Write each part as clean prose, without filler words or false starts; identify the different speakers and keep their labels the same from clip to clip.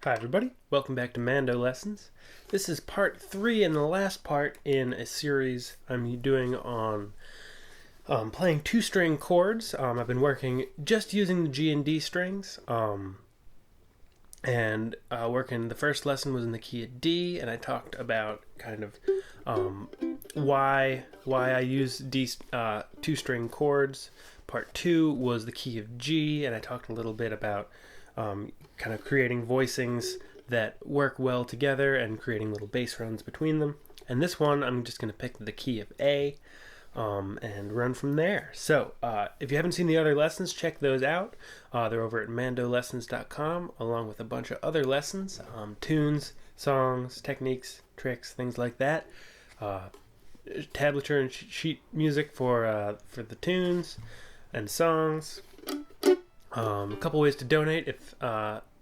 Speaker 1: Hi everybody, welcome back to Mando Lessons. This is part 3 and the last part in a series I'm doing on playing two-string chords. I've been working just using the G and D strings, and the first lesson was in the key of D, and I talked about kind of why I use two-string chords. Part 2 was the key of G, and I talked a little bit about kind of creating voicings that work well together and creating little bass runs between them. And this one, I'm just going to pick the key of A and run from there. So if you haven't seen the other lessons, check those out. They're over at mandolessons.com, along with a bunch of other lessons, tunes, songs, techniques, tricks, things like that. Tablature and sheet music for the tunes and songs. A couple ways to donate if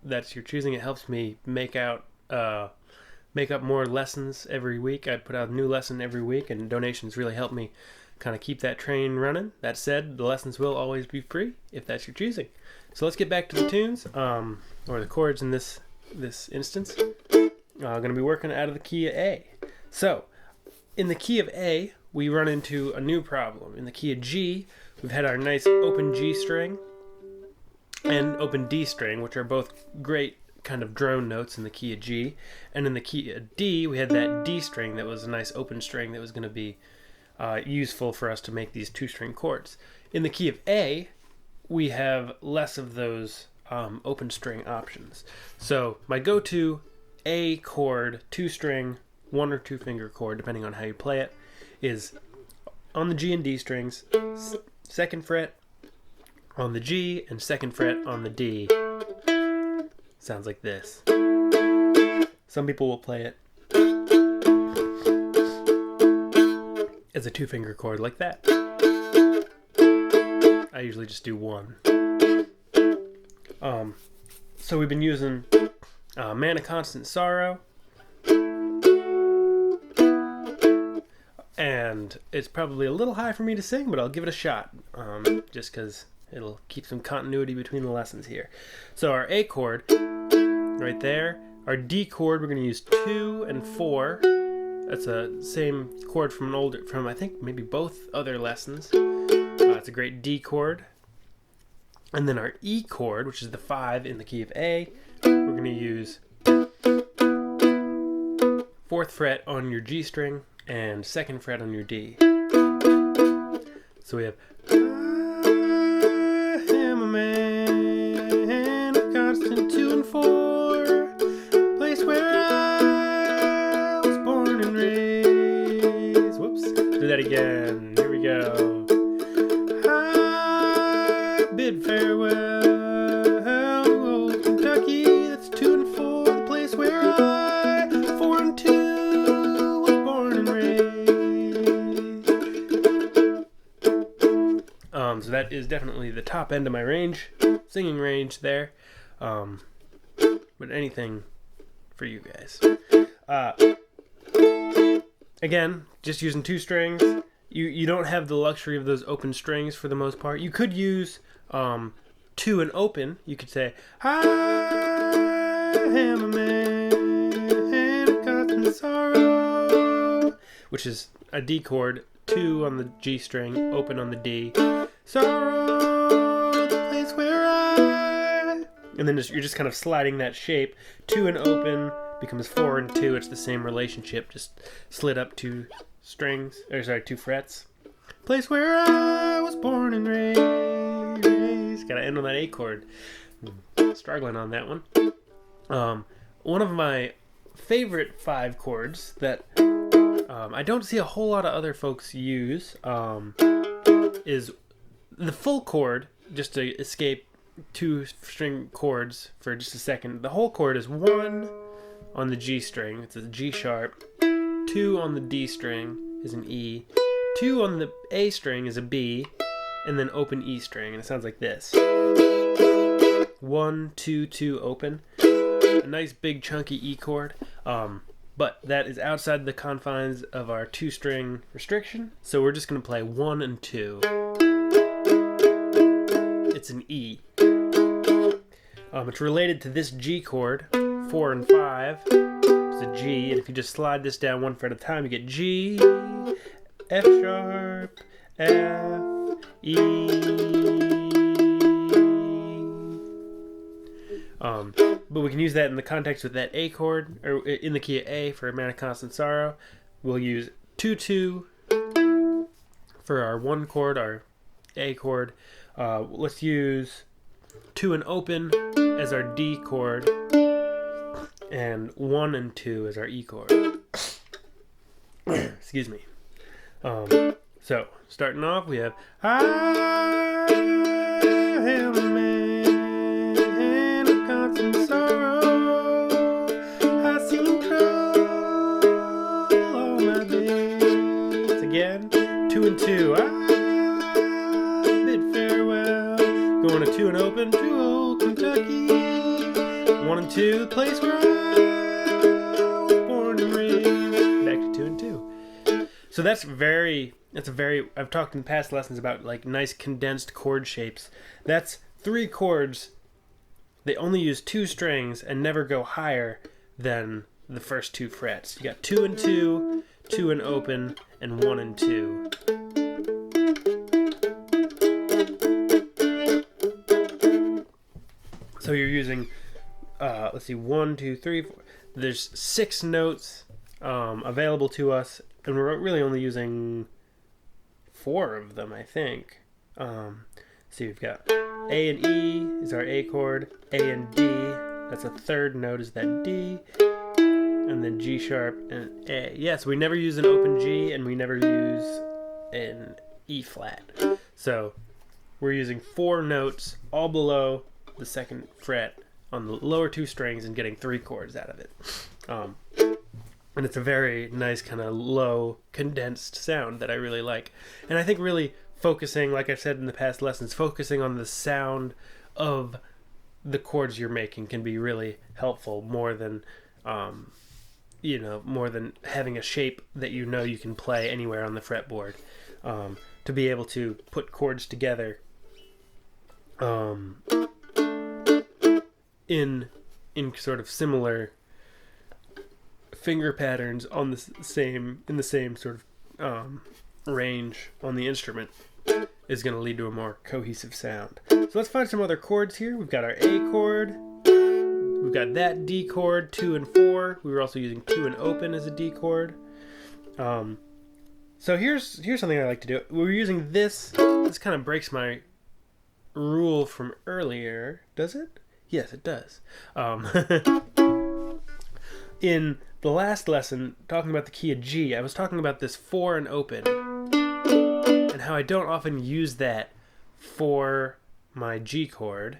Speaker 1: that's your choosing. It helps me make up more lessons every week. I put out a new lesson every week, and donations really help me kind of keep that train running. That said, the lessons will always be free if that's your choosing. So let's get back to the tunes, or the chords in this instance. I'm going to be working out of the key of A. So in the key of A, we run into a new problem. In the key of G, we've had our nice open G string and open D string, which are both great kind of drone notes in the key of G. And in the key of D, we had that D string that was a nice open string that was going to be useful for us to make these two-string chords. In the key of A, we have less of those open string options. So my go-to A chord, two-string, one or two finger chord, depending on how you play it, is on the G and D strings, second fret on the G and second fret on the D. Sounds like this. Some people will play it as a two-finger chord like that. I usually just do one. So we've been using Man of Constant Sorrow, and it's probably a little high for me to sing, but I'll give it a shot, just because it'll keep some continuity between the lessons here. So our A chord, right there. Our D chord, we're going to use 2 and 4. That's a same chord from I think maybe both other lessons. It's a great D chord. And then our E chord, which is the 5 in the key of A, we're going to use 4th fret on your G string and 2nd fret on your D. So we have man of constant 2 and 4, place where I was born and raised. Whoops, do that again. Here we go. I bid farewell to old Kentucky. That's 2 and 4, the place where I, 4 and 2, was born and raised. So that is definitely the top end of my range, singing range there. But anything for you guys. Again, just using two strings. You don't have the luxury of those open strings for the most part. You could use 2 and open. You could say, I am a man of constant sorrow, which is a D chord, 2 on the G string, open on the D. Sorrow, the place where I... And then you're just kind of sliding that shape. 2 and open becomes 4 and 2. It's the same relationship, just slid up 2 frets. Place where I was born and raised. Gotta end on that A chord. Struggling on that one. One of my favorite 5 chords that I don't see a whole lot of other folks use is the full chord, just to escape 2-string chords for just a second. The whole chord is 1 on the G string, it's a G sharp, 2 on the D string is an E, 2 on the A string is a B, and then open E string, and it sounds like this. 1, 2, 2, open. A nice big chunky E chord. But that is outside the confines of our 2-string restriction, so we're just going to play 1 and 2. It's an E. It's related to this G chord, 4 and 5. It's a G, and if you just slide this down one fret at a time, you get G, F sharp, F, E. But we can use that in the context with that A chord, or in the key of A for Amount of Constant Sorrow. We'll use 2-2 for our 1 chord, our A chord. Let's use 2 and open as our D chord, and 1 and 2 as our E chord. Excuse me. So, starting off, we have I am a man of constant sorrow. I seen trouble all my days. Again, 2 and 2. I bid farewell. Going to 2 and open to old Kentucky. 1 and 2, the place where I was born and raised. Back to 2 and 2. So that's a very, I've talked in past lessons about like nice condensed chord shapes. That's 3 chords. They only use 2 strings and never go higher than the first 2 frets. You got 2 and 2, 2 and open, and 1 and 2. So you're using, let's see, 1, 2, 3, 4. There's 6 notes available to us, and we're really only using 4 of them, I think. See, we've got A and E is our A chord, A and D, that's a 3rd note, is that D, and then G sharp and A. Yes, we never use an open G, and we never use an E flat. So we're using 4 notes all below the 2nd fret on the lower 2 strings and getting 3 chords out of it. And it's a very nice kind of low condensed sound that I really like. And I think really focusing, like I said in the past lessons, focusing on the sound of the chords you're making can be really helpful, more than more than having a shape that you know you can play anywhere on the fretboard. To be able to put chords together in sort of similar finger patterns on the same sort of range on the instrument is going to lead to a more cohesive sound. So let's find some other chords here. We've got our A chord. We've got that D chord, 2 and 4. We were also using 2 and open as a D chord. So here's something I like to do. We're using this. This kind of breaks my rule from earlier. Does it? Yes, it does. In the last lesson, talking about the key of G, I was talking about this 4 and open, and how I don't often use that for my G chord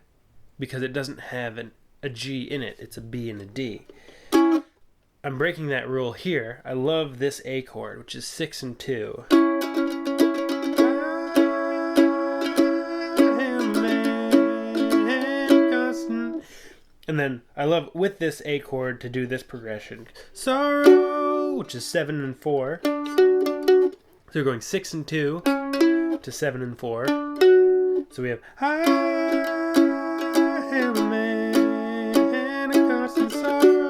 Speaker 1: because it doesn't have a G in it. It's a B and a D. I'm breaking that rule here. I love this A chord, which is 6 and 2. And then I love with this A chord to do this progression. Sorrow, which is 7 and 4. So we're going 6 and 2 to 7 and 4. So we have I am a man in constant sorrow.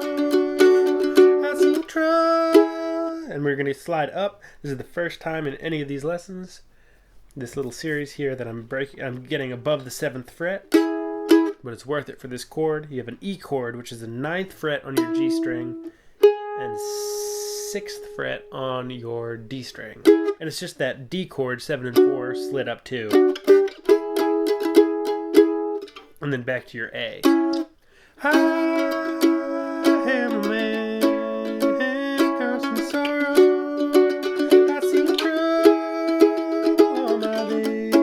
Speaker 1: I see trouble. And we're going to slide up. This is the first time in any of these lessons, this little series here, that I'm getting above the 7th fret. But it's worth it for this chord. You have an E chord, which is the 9th fret on your G string, and 6th fret on your D string. And it's just that D chord, 7 and 4, slid up 2. And then back to your A. I am a man, constant sorrow. I see trouble all my days.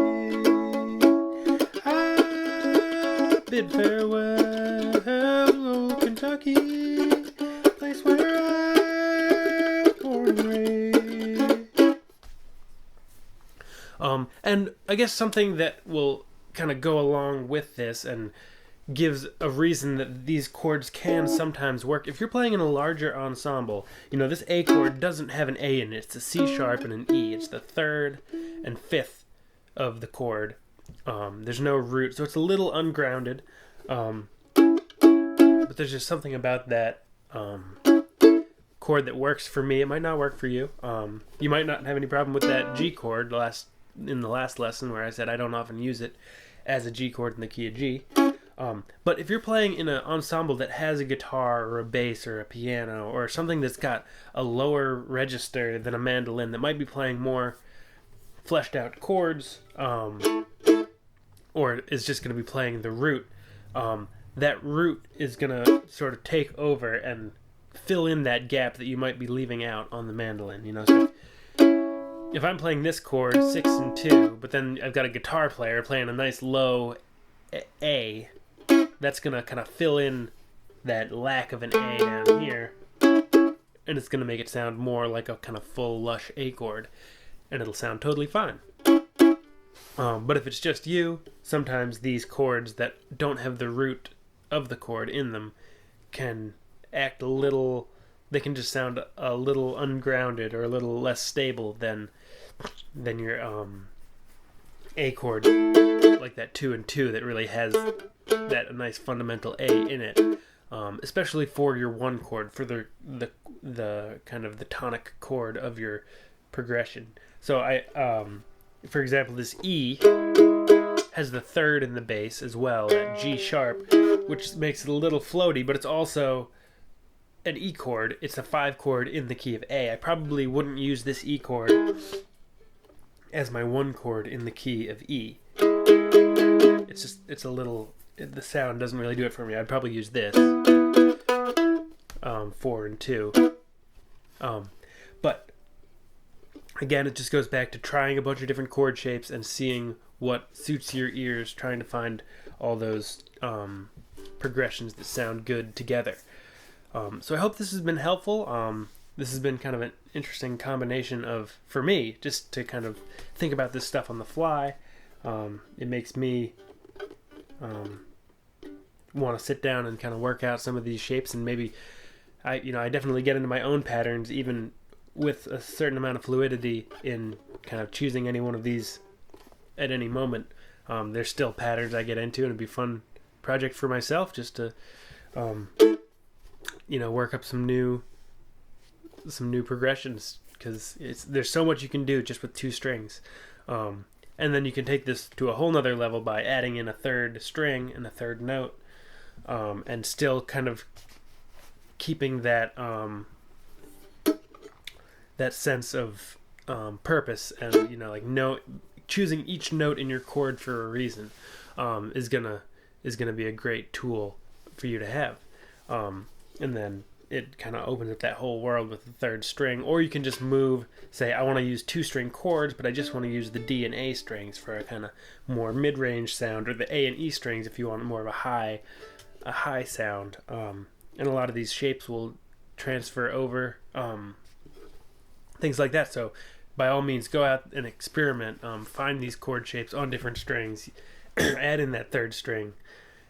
Speaker 1: Bid farewell to old Kentucky, place where I was born and raised. And I guess something that will kind of go along with this and gives a reason that these chords can sometimes work. If you're playing in a larger ensemble, this A chord doesn't have an A in it. It's a C sharp and an E. It's the 3rd and 5th of the chord. There's no root, so it's a little ungrounded. But there's just something about that chord that works for me. It might not work for you. You might not have any problem with that G chord in the last lesson where I said I don't often use it as a G chord in the key of G. But if you're playing in an ensemble that has a guitar or a bass or a piano or something that's got a lower register than a mandolin that might be playing more fleshed out chords, or is just going to be playing the root, that root is going to sort of take over and fill in that gap that you might be leaving out on the mandolin. You know, so if I'm playing this chord 6 and 2, but then I've got a guitar player playing a nice low A, that's going to kind of fill in that lack of an A down here, and it's going to make it sound more like a kind of full, lush A chord, and it'll sound totally fine. But if it's just you, sometimes these chords that don't have the root of the chord in them can act they can just sound a little ungrounded or a little less stable than your A chord, like that 2 and 2 that really has that nice fundamental A in it, especially for your 1 chord, for the kind of the tonic chord of your progression. So for example, this E has the 3rd in the bass as well, that G sharp, which makes it a little floaty, but it's also an E chord. It's a 5 chord in the key of A. I probably wouldn't use this E chord as my 1 chord in the key of E. It's a little, the sound doesn't really do it for me. I'd probably use this, 4 and 2. But again, it just goes back to trying a bunch of different chord shapes and seeing what suits your ears, trying to find all those progressions that sound good together. So I hope this has been helpful. This has been kind of an interesting combination for me, just to kind of think about this stuff on the fly. It makes me want to sit down and kind of work out some of these shapes, and maybe I definitely get into my own patterns, even with a certain amount of fluidity in kind of choosing any one of these at any moment. There's still patterns I get into, and it'd be a fun project for myself just to work up some new progressions, because there's so much you can do just with 2 strings, and then you can take this to a whole nother level by adding in a 3rd string and a 3rd note, and still kind of keeping that that sense of purpose, and choosing each note in your chord for a reason is gonna be a great tool for you to have. And then it kind of opens up that whole world with the 3rd string. Or you can just say I want to use 2-string chords, but I just want to use the D and A strings for a kind of more mid-range sound, or the A and E strings if you want more of a high sound. And a lot of these shapes will transfer over, things like that. So by all means, go out and experiment. Find these chord shapes on different strings, add in that 3rd string,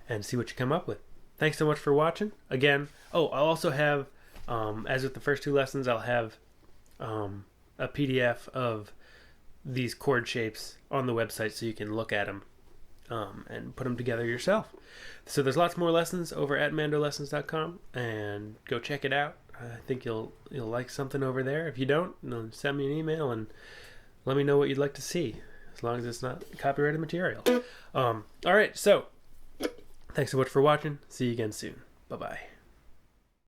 Speaker 1: and see what you come up with. Thanks so much for watching. Again, I'll also have, as with the first 2 lessons, I'll have a PDF of these chord shapes on the website so you can look at them and put them together yourself. So there's lots more lessons over at mandolessons.com, and go check it out. I think you'll like something over there. If you don't, send me an email and let me know what you'd like to see, as long as it's not copyrighted material. All right, so thanks so much for watching. See you again soon. Bye-bye.